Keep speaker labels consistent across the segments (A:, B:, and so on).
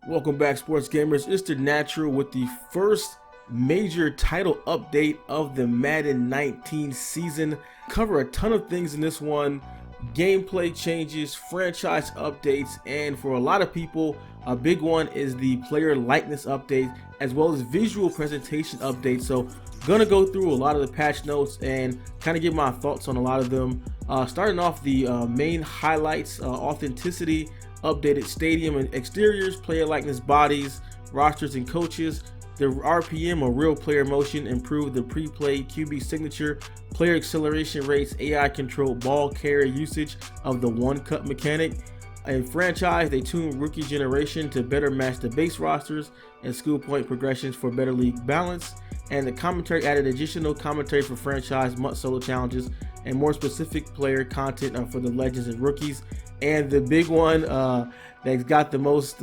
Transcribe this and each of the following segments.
A: Welcome back, sports gamers. It's the Natural with the first major title update of the Madden 19 season. Cover a ton of things in this one: gameplay changes, franchise updates, and for a lot of people, a big one is the player likeness update, as well as visual presentation updates. So gonna go through a lot of the patch notes and kind of give my thoughts on a lot of them. Starting off the main highlights: authenticity, updated stadium and exteriors, player likeness bodies, rosters and coaches. The RPM or real player motion improved the pre-play QB signature, player acceleration rates, AI controlled ball carrier usage of the one cut mechanic. In franchise, they tuned rookie generation to better match the base rosters and skill point progressions for better league balance. And the commentary added additional commentary for franchise month solo challenges and more specific player content for the legends and rookies. And the big one that's got the most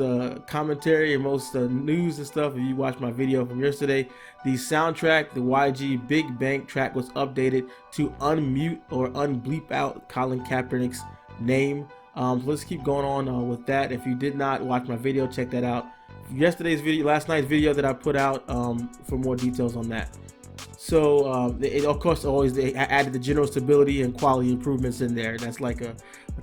A: commentary and most news and stuff, if you watched my video from yesterday, the soundtrack, the YG Big Bang track, was updated to unmute or unbleep out Colin Kaepernick's name. So let's keep going on with that. If you did not watch my video, check that out. Last night's video that I put out for more details on that. So it, of course, they added the general stability and quality improvements in there. That's like a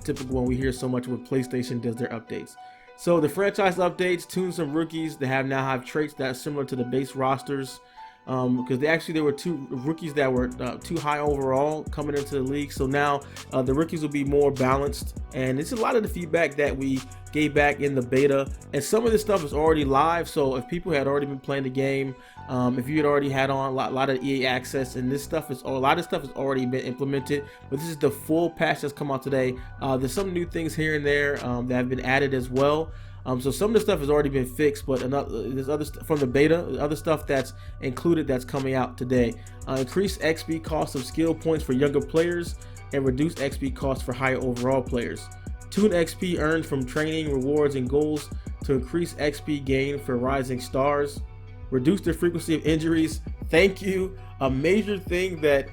A: typical one we hear so much when PlayStation does their updates. So the franchise updates tune some rookies that now have traits that are similar to the base rosters, because there were two rookies that were too high overall coming into the league. So now the rookies will be more balanced, and it's a lot of the feedback that we gave back in the beta, and some of this stuff is already live. So if people had already been playing the game, if you had already had on a lot of EA access, and a lot of stuff has already been implemented, but this is the full patch that's come out today. There's some new things here and there that have been added as well. So some of the stuff has already been fixed, but there's other from the beta, other stuff that's included that's coming out today. Increased XP cost of skill points for younger players and reduced XP cost for higher overall players. Tune XP earned from training, rewards, and goals to increase XP gain for rising stars. Reduce the frequency of injuries. Thank you. A major thing that,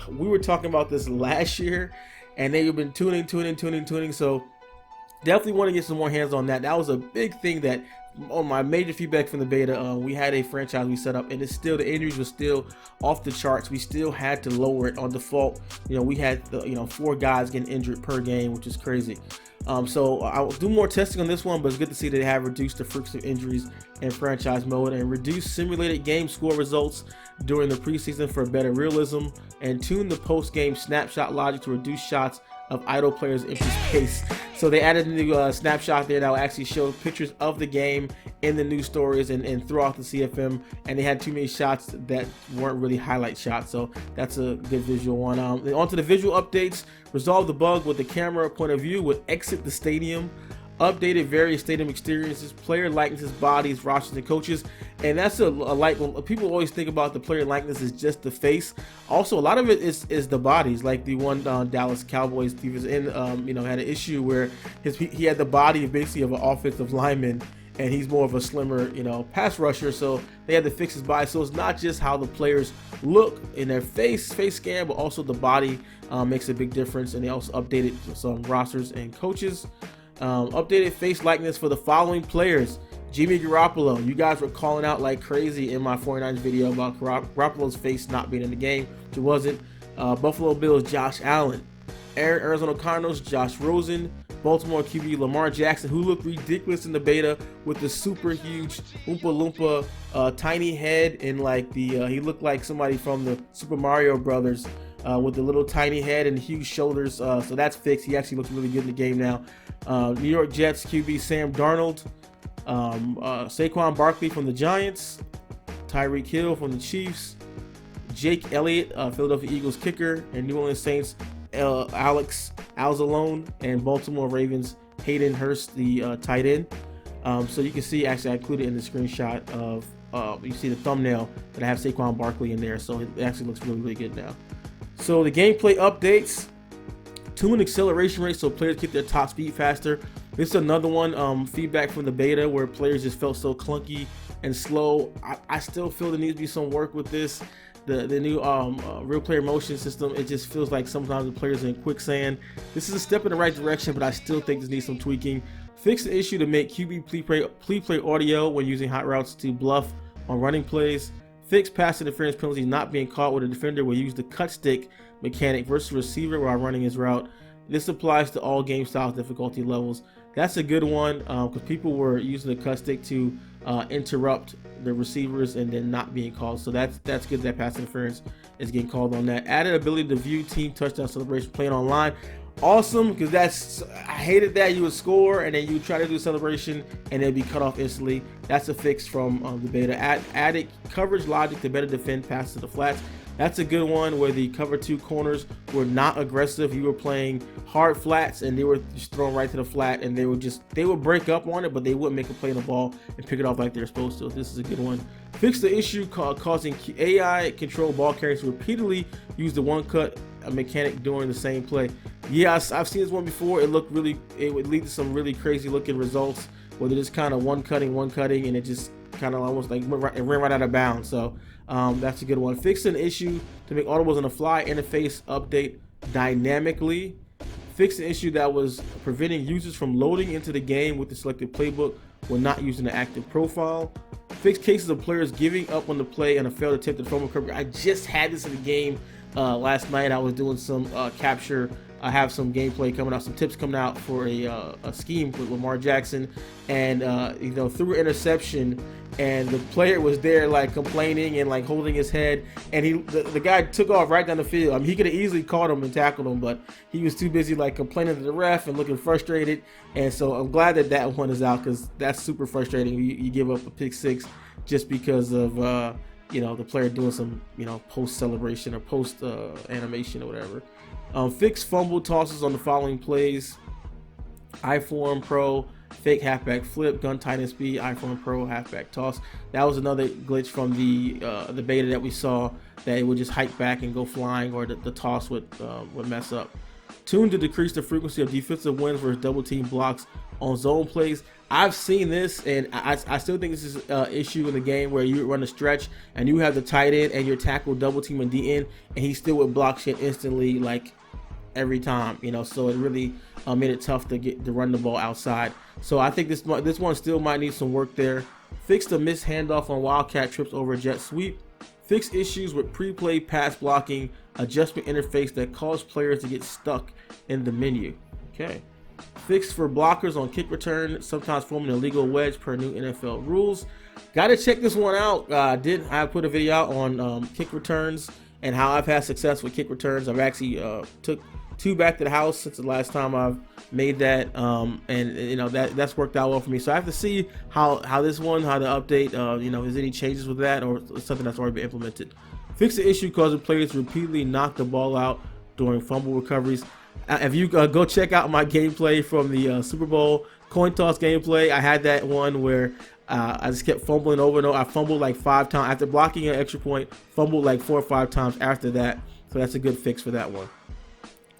A: we were talking about this last year, and they've been tuning. So definitely want to get some more hands on that. That was a big thing that on my major feedback from the beta. We had a franchise we set up, and the injuries were still off the charts. We still had to lower it on default. We had 4 guys getting injured per game, which is crazy. So I'll do more testing on this one, but it's good to see that they have reduced the frequency of injuries in franchise mode and reduced simulated game score results during the preseason for better realism, and tune the post-game snapshot logic to reduce shots of idle players' empty space. So they added a new snapshot there that will actually show pictures of the game in the news stories and throughout the CFM, and they had too many shots that weren't really highlight shots, so that's a good visual one. Onto the visual updates: resolve the bug with the camera point of view would exit the stadium, updated various stadium experiences, player likenesses, bodies, rosters, and coaches. And that's a like when people always think about the player likeness is just the face. Also, a lot of it is the bodies, like the one Dallas Cowboys he was in, had an issue where he had the body basically of an offensive lineman, and he's more of a slimmer, pass rusher. So they had to fix his body. So it's not just how the players look in their face scan, but also the body makes a big difference. And they also updated some rosters and coaches. Updated face likeness for the following players: Jimmy Garoppolo. You guys were calling out like crazy in my 49ers video about Garoppolo's face not being in the game, which it wasn't. Buffalo Bills, Josh Allen. Arizona Cardinals, Josh Rosen. Baltimore QB Lamar Jackson, who looked ridiculous in the beta with the super huge Oompa Loompa tiny head, and he looked like somebody from the Super Mario Brothers with the little tiny head and huge shoulders. So that's fixed. He actually looks really good in the game now. New York Jets QB Sam Darnold. Saquon Barkley from the Giants. Tyreek Hill from the Chiefs. Jake Elliott, Philadelphia Eagles kicker, and New Orleans Saints Alex Alzalone, and Baltimore Ravens Hayden Hurst, the tight end. So you can see, actually I included in the screenshot of you see the thumbnail that I have Saquon Barkley in there, so it actually looks really good now. So the gameplay updates: tune acceleration rate so players get their top speed faster. This is another one, feedback from the beta, where players just felt so clunky and slow. I still feel there needs to be some work with this. The new real player motion system, it just feels like sometimes the players are in quicksand. This is a step in the right direction, but I still think this needs some tweaking. Fix the issue to make QB play audio when using hot routes to bluff on running plays. Fix pass interference penalties not being caught with a defender will use the cut stick mechanic versus receiver while running his route. This applies to all game style difficulty levels. That's a good one because people were using the cut stick to interrupt the receivers and then not being called. So that's good that pass interference is getting called on that. Added ability to view team touchdown celebration playing online. Awesome, because I hated that you would score and then you would try to do a celebration and it'd be cut off instantly. That's a fix from the beta. Added coverage logic to better defend passes to the flats. That's a good one where the cover 2 corners were not aggressive. You were playing hard flats and they were just thrown right to the flat, and they would break up on it, but they wouldn't make a play on the ball and pick it off like they're supposed to. This is a good one. Fix the issue causing AI control ball carriers to repeatedly use the one cut mechanic during the same play. Yeah, I've seen this one before. It would lead to some really crazy looking results where they're just kind of one cutting, and it just kind of almost like it ran right out of bounds. So that's a good one. Fix an issue to make audibles on the fly interface update dynamically. Fix an issue that was preventing users from loading into the game with the selected playbook when not using the active profile. Fix cases of players giving up on the play and a failed attempt at fumble recovery. I just had this in the game last night. I was doing some capture. I have some gameplay coming out, some tips coming out for a scheme with Lamar Jackson, and threw an interception, and the player was there like complaining and like holding his head, and the guy took off right down the field. I mean, he could have easily caught him and tackled him, but he was too busy like complaining to the ref and looking frustrated. And so I'm glad that one is out, because that's super frustrating. You give up a pick 6 just because of the player doing some post celebration or post animation or whatever. Fix fumble tosses on the following plays: I-form pro, fake halfback flip, gun tight end speed, I-form pro, halfback toss. That was another glitch from the beta that we saw, that it would just hike back and go flying, or the toss would mess up. Tuned to decrease the frequency of defensive wins versus double team blocks on zone plays. I've seen this, and I still think this is an issue in the game where you run a stretch and you have the tight end and your tackle double team and DN, and he still would block shit instantly, like every time, so it really made it tough to run the ball outside. So I think this one still might need some work there. Fix the missed handoff on Wildcat trips over jet sweep. Fix issues with pre-play pass blocking adjustment interface that cause players to get stuck in the menu. Okay. Fix for blockers on kick return, sometimes forming an illegal wedge per new NFL rules. Got to check this one out. I put a video out on kick returns and how I've had success with kick returns. I've actually took 2 back to the house since the last time I've made that, and that's worked out well for me. So I have to see how the update, is any changes with that, or something that's already been implemented. Fix the issue causing players to repeatedly knock the ball out during fumble recoveries. If you go check out my gameplay from the Super Bowl coin toss gameplay, I had that one where I just kept fumbling over and over. I fumbled like 5 times after blocking an extra point, fumbled like 4 or 5 times after that. So that's a good fix for that one.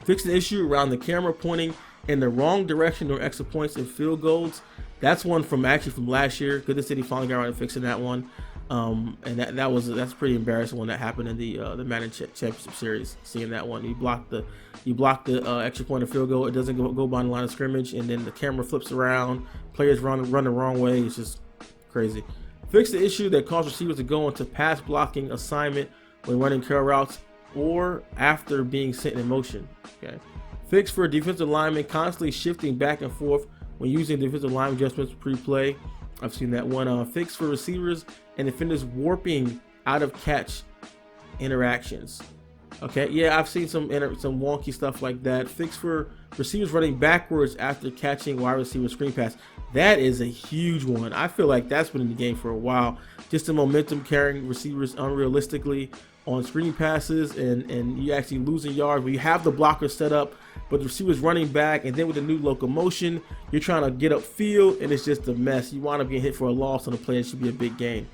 A: Fix the issue around the camera pointing in the wrong direction during extra points and field goals. That's one from last year. Good to see they finally got around to fixing that one. And that's pretty embarrassing when that happened in the Madden Championship Series. Seeing that one, you block the extra point of field goal. It doesn't go by the line of scrimmage, and then the camera flips around. Players run the wrong way. It's just crazy. Fix the issue that caused receivers to go into pass blocking assignment when running curl routes or after being sent in motion. Okay. Fix for defensive linemen constantly shifting back and forth when using defensive line adjustments pre-play. I've seen that one. Fix for receivers and defenders warping out of catch interactions. Okay, yeah, I've seen some wonky stuff like that. Fix for receivers running backwards after catching wide receiver screen pass. That is a huge one. I feel like that's been in the game for a while. Just the momentum carrying receivers unrealistically on screen passes, and you actually losing yards where you have the blocker set up, but the receiver's running back, and then with the new locomotion, you're trying to get upfield, and it's just a mess. You want to be hit for a loss on a play. It should be a big gain.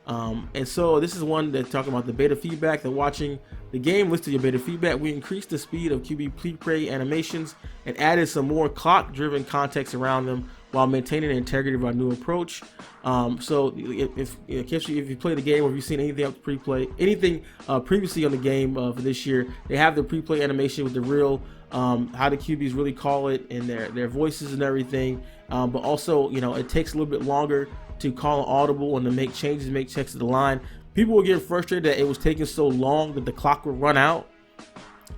A: And so this is one that's talking about the beta feedback. They're watching the game, listed your beta feedback. We increased the speed of QB pre-play animations and added some more clock-driven context around them while maintaining the integrity of our new approach. So if you play the game, or if you've seen anything up to anything previously on the game for this year, they have the pre-play animation with the real how the QBs really call it and their voices and everything. But also, it takes a little bit longer to call an audible and to make changes, make checks to the line. People were getting frustrated that it was taking so long that the clock would run out.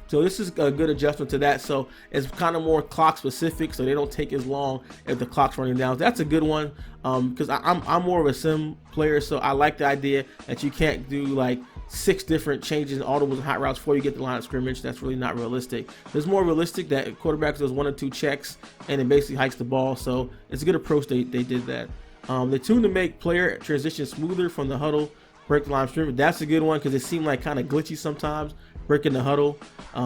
A: So this is a good adjustment to that. So it's kind of more clock specific, so they don't take as long if the clock's running down. That's a good one, because I'm more of a sim player, so I like the idea that you can't do like 6 different changes in audibles and hot routes before you get the line of scrimmage. That's really not realistic. It's more realistic that quarterbacks does 1 or 2 checks and it basically hikes the ball. So it's a good approach. They did that. They tuned to make player transition smoother from the huddle, break the line of scrimmage. That's a good one because it seemed like kind of glitchy sometimes breaking the huddle.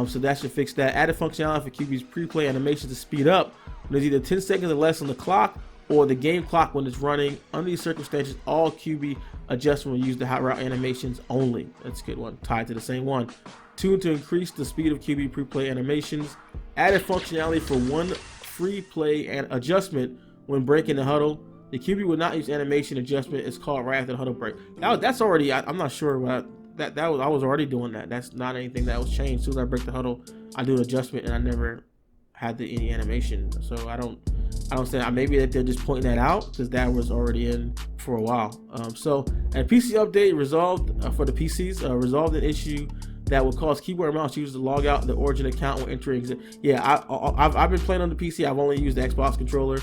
A: So that should fix that. Added functionality for QB's pre-play animation to speed up when there's either 10 seconds or less on the clock or the game clock when it's running. Under these circumstances, all QB adjustment will use the hot route animations only. That's a good one. Tied to the same one. Tuned to increase the speed of QB pre-play animations. Added functionality for 1 free play and adjustment when breaking the huddle. The QB will not use animation adjustment. It's called right after the huddle break. That's already. I'm not sure what I was already doing that. That's not anything that was changed. As soon as I break the huddle, I do an adjustment, and I never had any animation. So I don't say maybe that they're just pointing that out because that was already in for a while. So a PC update resolved for the PCs resolved an issue that would cause keyboard and mouse users to log out the Origin account when entering. Yeah, I've been playing on the PC. I've only used the Xbox controller,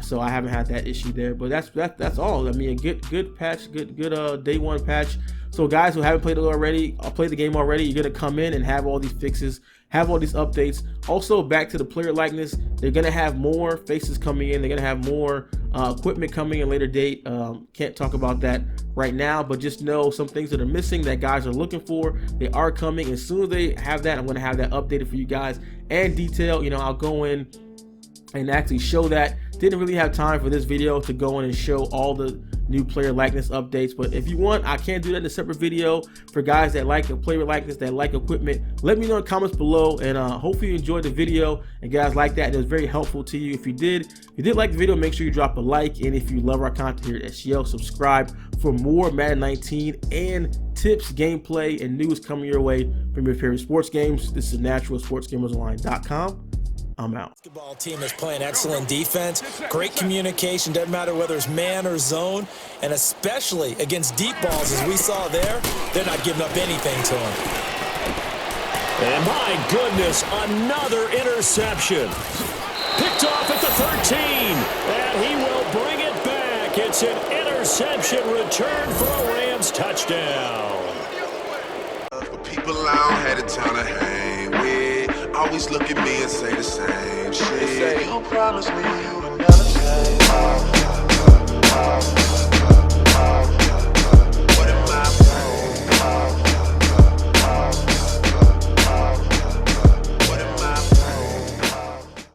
A: so I haven't had that issue there. But that's all. I mean, a good patch, good day 1 patch. So guys who haven't played it already, played the game already, you're gonna come in and have all these fixes, have all these updates. Also, back to the player likeness, they're gonna have more faces coming in. They're gonna have more equipment coming in later date. Can't talk about that right now, but just know some things that are missing that guys are looking for. They are coming. As soon as they have that, I'm gonna have that updated for you guys and detail. I'll go in and actually show that. Didn't really have time for this video to go in and show all the new player likeness updates, but if you want, I can do that in a separate video for guys that like a player likeness, that like equipment. Let me know in the comments below, and hopefully you enjoyed the video and guys like that. It was very helpful to you. If you did like the video, make sure you drop a like, and if you love our content here at SGL, subscribe for more Madden 19 and tips, gameplay, and news coming your way from your favorite sports games. This is Natural SportsGamersOnline.com. I'm out.
B: Basketball team is playing excellent defense, great communication, doesn't matter whether it's man or zone, and especially against deep balls as we saw there, they're not giving up anything to them.
C: And my goodness, another interception. Picked off at the 13, and he will bring it back. It's an interception return for a Rams touchdown.
D: People out had a town to hang with. Always look at me and say the same shit. You promised me you would never change.